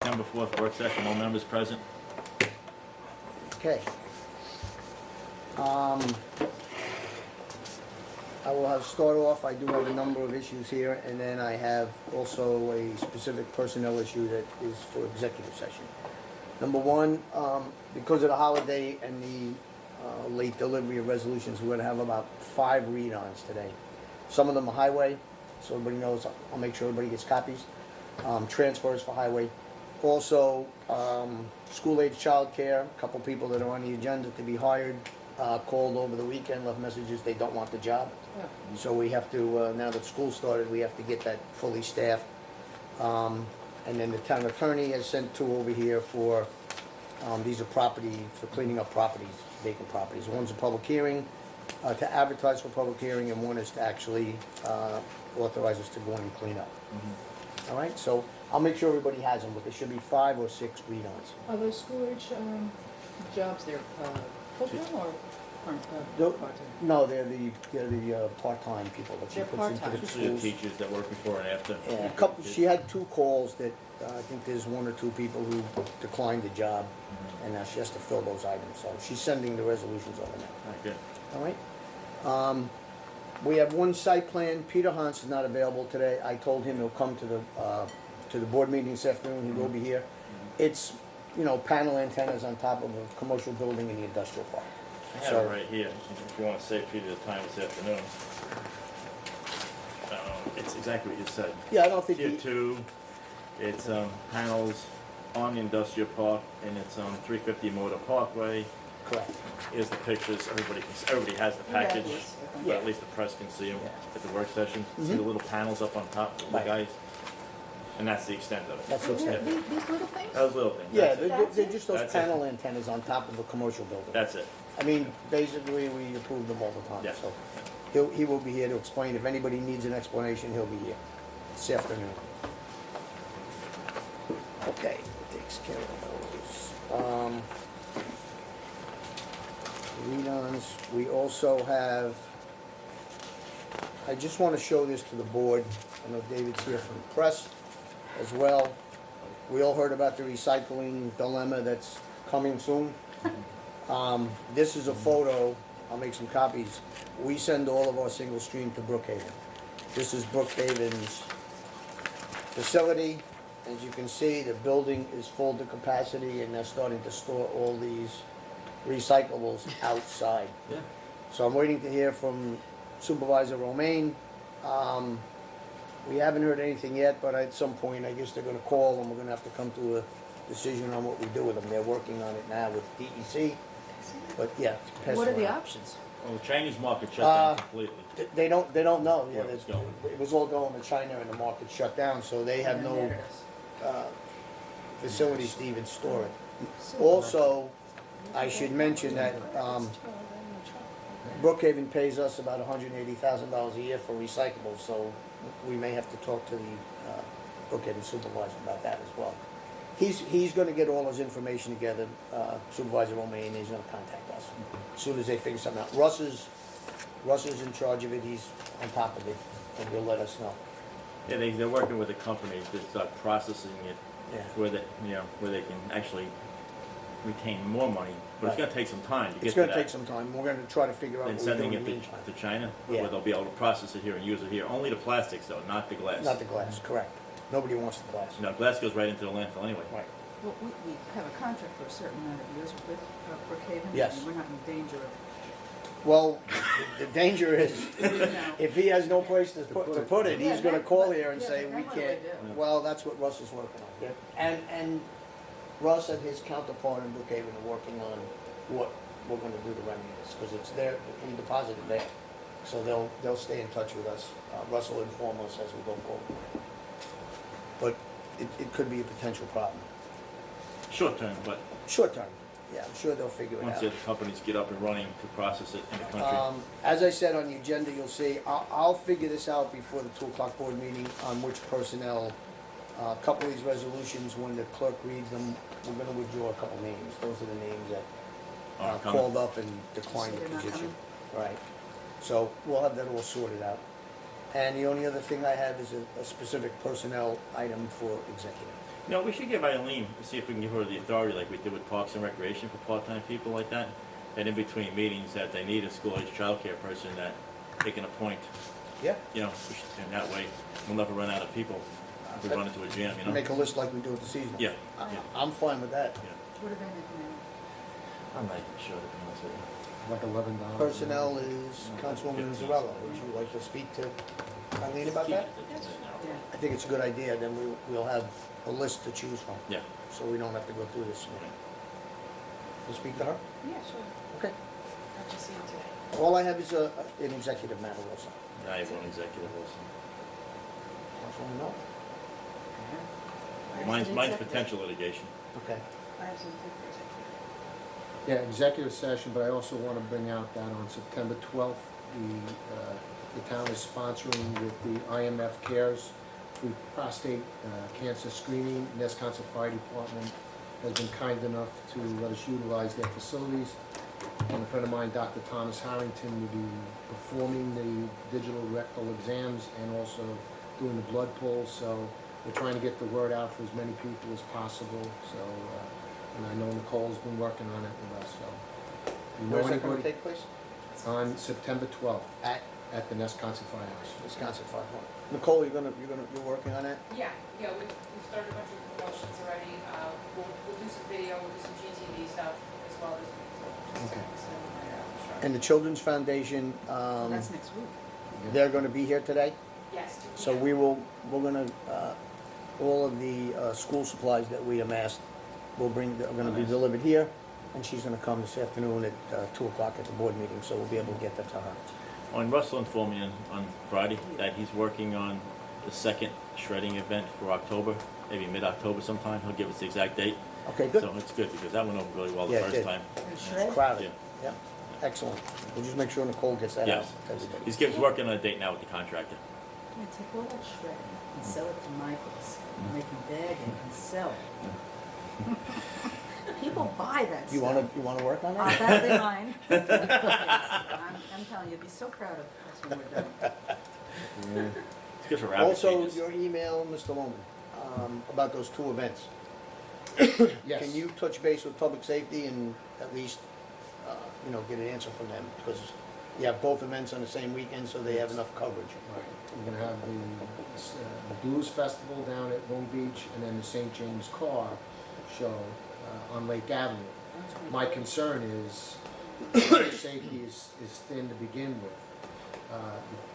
September 4th work session, all members present. Okay. I will have start off, I do have a number of issues here, and then I have also a specific personnel issue that is for executive session. Number one, because of the holiday and the late delivery of resolutions, we're gonna have about 5 read-ons today. Some of them are highway, so everybody knows, I'll make sure everybody gets copies. Transfers for highway. Also, school-age childcare, a couple people that are on the agenda to be hired, called over the weekend, left messages they don't want the job. So we have to, now that school started, we have to get that fully staffed. And then the town attorney has sent 2 over here for, these are property, for cleaning up properties, vacant properties. One's a public hearing, to advertise for public hearing, and one is to actually authorize us to go in and clean up. Mm-hmm. All right, so I'll make sure everybody has them, but there should be 5 or 6 read-ons. Are those school-age jobs, they're full-time or No, part-time? No, they're the part-time people that she They're puts into part-time. the Usually the schools. teachers that work before and after. Yeah, a couple, she had 2 calls that, I think there's 1 or 2 people who declined the job, and now she has to fill those items, so she's sending the resolutions over now. All right, good. All right? We have 1 site plan. Peter Hans is not available today. I told him he'll come to the board meeting this afternoon. He will be here. It's, panel antennas on top of a commercial building in the industrial park. I have it right here, if you want to save Peter the time this afternoon. It's exactly what you said. Yeah, I don't think Tier 2, it's panels on the industrial park, and it's on 350 Motor Parkway. Correct. Here's the pictures, everybody has the package, yes. but at least the press can see them Yeah. at the work session. See the little panels up on top of the Right. guys? And that's the extent of it. That's what's there. These little things? Those little things. Yeah, that's it. they're just those That's it. panel antennas on top of a commercial building. That's it. I mean, basically, we approve them all the time, Yeah. so. He will be here to explain. If anybody needs an explanation, he'll be here this afternoon. Okay, takes care of those. Read-ons, we also have, I just want to show this to the board. I know David's here from the press as well. We all heard about the recycling dilemma that's coming soon. This is a photo, I'll make some copies. We send all of our single stream to Brookhaven. This is Brookhaven's facility. As you can see, the building is full to capacity, and they're starting to store all these recyclables outside. Yeah. So I'm waiting to hear from Supervisor Romaine. We haven't heard anything yet, but at some point, I guess they're gonna call, and we're gonna have to come to a decision on what we do with them. They're working on it now with DEC, but yeah. pass What are the around. options? Well, the Chinese market shut down completely. They don't know. Yeah, Where it's going. it was all going to China, and the market shut down, so they have no facilities to even store it. Also, I should mention that Brookhaven pays us about $180,000 a year for recyclables, so we may have to talk to the Brookhaven supervisor about that as well. He's going to get all his information together, Supervisor Romaine, he's going to contact us as soon as they figure something out. Russ is in charge of it, he's on top of it, and he'll let us know. Yeah, they're working with a company to start processing it Yeah. where they can actually retain more money, but it's Right. gonna take some time to get It's to going that. to take some time, we're going to try to figure out Then what we do sending in the it meantime. to China, Yeah. where they'll be able to process it here and use it here. Only the plastics though, not the glass. Not the glass, correct. Nobody wants the glass. No, glass goes right into the landfill anyway. Right. Well, we have a contract for a certain amount of years with Brookhaven. Yes. And we're not in danger of, Well, the danger is, if he has no place to put it, he's gonna call here and say, we then what do can't. we do? Well, that's what Russ is working on. And Russ and his counterpart in Brookhaven are working on what we're gonna do to remedy this, because it's there, we deposited there. So they'll stay in touch with us. Russ will inform us as we go forward. But it could be a potential problem. Short term, but Short term, yeah, I'm sure they'll figure it once out. the other companies get up and running to process it in the country. As I said on the agenda, you'll see, I'll figure this out before the 2 o'clock board meeting on which personnel, a couple of these resolutions, when the clerk reads them, we're gonna withdraw a couple names. Those are the names that Are coming. called up and declined So the they're not position. coming? Right. So we'll have that all sorted out. And the only other thing I have is a specific personnel item for executive. No, we should give Eileen, see if we can give her the authority like we did with Parks and Recreation for part-time people like that. And in between meetings that they need a school-age childcare person that they can appoint, Yeah. you know, and that way we'll never run out of people if we run into a jam, you know? Make a list like we do with the season. Yeah, I- yeah, I'm fine with that. yeah. What are they making I'm not sure, to be honest with you. Like $11. Personnel is Councilwoman 15. Zarella. Would you like to speak to Eileen about that? now? Yeah. I think it's a good idea, then we'll have a list to choose from, Yeah. so we don't have to go through this. You speak to her? Yeah, sure. Okay. How'd you see him today? All I have is an executive matter also. I have one executive also. Councilwoman, no? Mine's potential litigation. Okay. I have some papers I Yeah, executive session, but I also want to bring out that on September 12th, the town is sponsoring with the IMF Cares free prostate cancer screening. Wisconsin Fire Department has been kind enough to let us utilize their facilities. And a friend of mine, Dr. Thomas Harrington, will be performing the digital rectal exams and also doing the blood pulls. So we're trying to get the word out for as many people as possible. So, and I know Nicole's been working on it with us. So, you know Where's that gonna anybody take place? on September 12th At at the Wisconsin Firehouse. Wisconsin Fire. Nicole, you're working on that? Yeah, we've started a bunch of promotions already. We'll do some video, we'll do some GTV stuff as well as. Okay. And the Children's Foundation, Well, that's next week. they're gonna be here today? Yes. So yeah. we're gonna, all of the school supplies that we amassed, are gonna be Nice. delivered here, and she's gonna come this afternoon at 2 o'clock at the board meeting, so we'll be able to get that to her. On Russell informed me on Friday that he's working on the second shredding event for October, maybe mid-October sometime. He'll give us the exact date. Okay, good. So it's good because that went over really well the Yeah, it first did. time. And shred? Crowded, Yeah. yeah, excellent. We'll just make sure Nicole gets that out Yes. to everybody. He's working on a date now with the contractor. I'm gonna take all that shredding and sell it to Michael's. Make a bag and sell it. People buy that You stuff. wanna work on Oh, that? that'll be mine. I'm telling you, you'd be so proud of us when we're done. It's good for rabbit Also, cages. your email, Mr. Loman, about those 2 events. Yes. Can you touch base with public safety and at least, get an answer from them? Because you have both events on the same weekend, so they have enough coverage. Right. We're gonna have the Blues Festival down at Long Beach, and then the St. James Car Show on Lake Avenue. My concern is public safety is thin to begin with.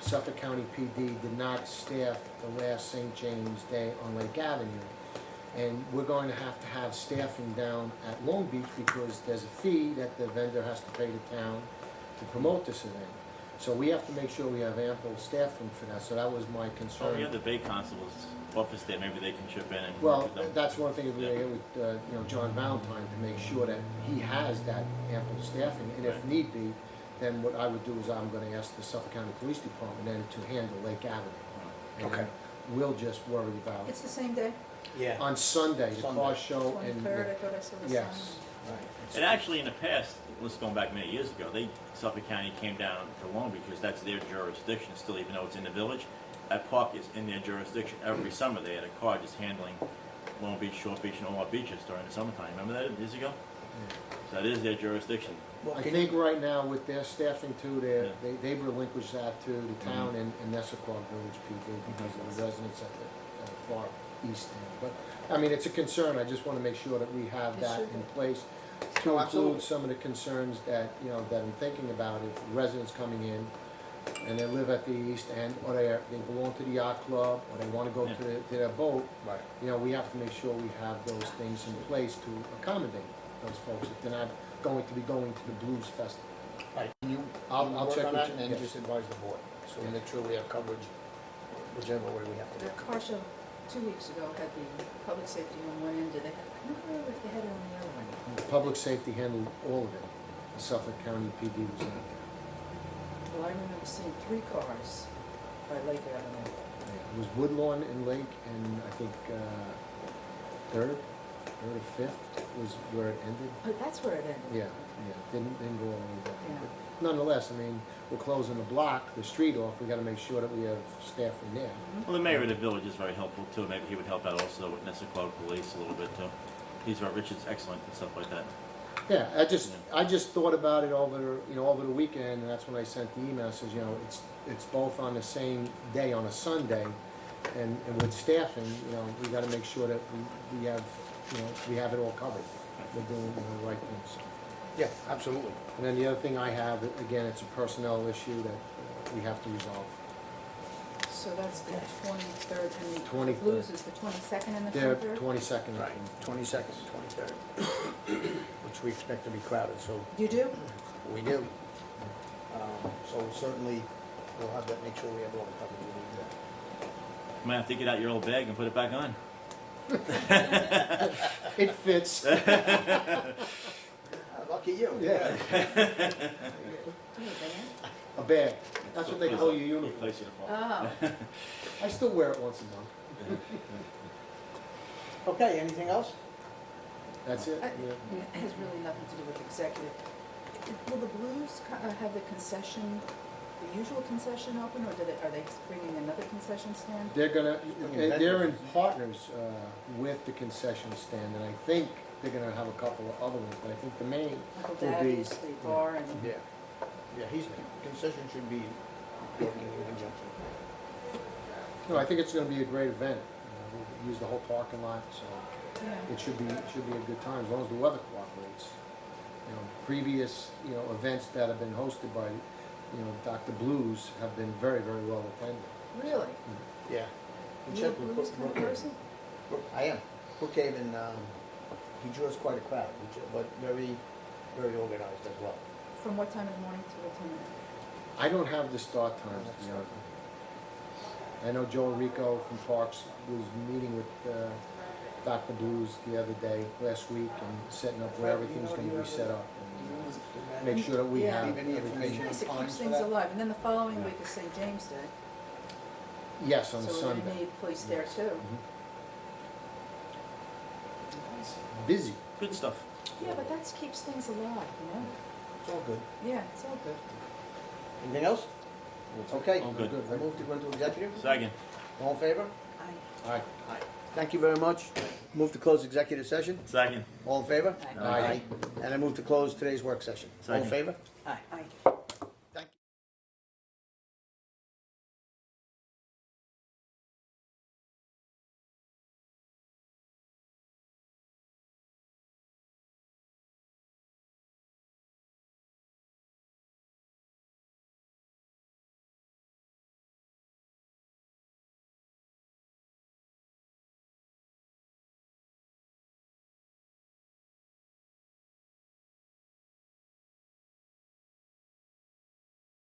The Suffolk County PD did not staff the last St. James Day on Lake Avenue. And we're going to have staffing down at Long Beach because there's a fee that the vendor has to pay the town to promote this event. So we have to make sure we have ample staffing for that, so that was my Oh, concern. we have the Bay Constable's office there. Maybe they can chip in and Well, work with them. that's one thing we get with, John Valentine, to make sure that he has that ample staffing, and if Right. need be, then what I would do is I'm gonna ask the Suffolk County Police Department then to handle Lake Avenue. And Okay. we'll just worry about, It's the same day? Yeah. on Sunday, the car Sunday. show and. 23rd, I thought I saw the Yes. sign. And actually, in the past, let's going back many years ago, Suffolk County came down to Long Beach because that's their jurisdiction still, even though it's in the village. That park is in their jurisdiction. Every summer they had a car just handling Long Beach, Short Beach, and all our beaches during the summertime. Remember that years ago? So that is their jurisdiction. Well, I can think right now with their staffing too, Yeah. they've relinquished that to the town and Nessequa Village PD because of the residents at the far east end. But, I mean, it's a concern, I just wanna make sure that we have It that should be. in place to No, absolutely. include some of the concerns that, that I'm thinking about, if residents coming in and they live at the east end, or they belong to the yacht club, or they wanna go Yeah. to their boat, Right. we have to make sure we have those things in place to accommodate those folks if they're not going to be going to the Blues Festival. Right, can you I'll work check on with that you, and then yes. just advise the board, so we make sure we have coverage whichever way we have to The go. car show 2 weeks ago had the public safety on one end, did they have, I don't know if they had it on the other one. Public safety handled all of it. The Suffolk County PD was not there. Well, I remember seeing 3 cars by Lake Avenue. It was Woodlawn and Lake, and I think Third. 3rd or 5th was where it ended. But that's where it ended. Yeah, didn't go all the way down. Yeah. But nonetheless, I mean, we're closing the block, the street off, we gotta make sure that we have staff in there. Well, the mayor of the village is very helpful too. Maybe he would help out also with Nessaquag Police a little bit too. Richard's excellent and stuff like that. Yeah, I just thought about it over, over the weekend, and that's when I sent the email, says, it's both on the same day, on a Sunday, and with staffing, we gotta make sure that we have, we have it all covered. We're doing the right things. Yeah, absolutely. And then the other thing I have, again, it's a personnel issue that we have to resolve. So that's the 23rd, and the 23rd. Blues is the 22nd and the They're 23rd? 22nd. Right, 22nd, 23rd, which we expect to be crowded, so You do? we do. So certainly, we'll have that, make sure we have all the coverage we need there. You might have to get out your old bag and put it back on. It fits. Lucky you. Yeah. A bag. That's what they call your uniform. Police uniform. Oh, I still wear it once a month. Okay, anything else? That's it. it has really nothing to do with executive. Will the Blues have the concession, the usual concession open, or are they bringing another concession stand? They're in partners with the concession stand, and I think they're gonna have a couple of other ones, but I think the main Uncle will be. Daddy's, the bar, and Yeah. Yeah, concession should be working in conjunction. No, I think it's gonna be a great event. We'll use the whole parking lot, so yeah. it should be a good time, as long as the weather cooperates. Previous, events that have been hosted by, Dr. Blues have been very, very well attended. Really? Yeah. You a Blues kind of person? I am. Brookhaven, he draws quite a crowd, but very, very organized as well. From what time in the morning to what time at night? I don't have the start times, to be honest. I know Joe Rico from Parks was meeting with Dr. Blues the other day, last week, and setting up where everything's gonna be set up. And make sure that we Yeah. have Leave any everything. information. Nice, it Times keeps for things that? alive, and then the following Yeah. week is St. James Day. Yes, on So we're Sunday. gonna need police there Yes. too. Mhm. Busy. Good stuff. Yeah, but that keeps things alive, It's all good. Yeah, it's all good. Anything else? Okay. All good. I move to go into executive. Second. All in favor? I, All right. Aye. Thank you very much. Move to close executive session. Second. All in favor? Aye. Aye. And I move to close today's work session. All in Second. favor? I.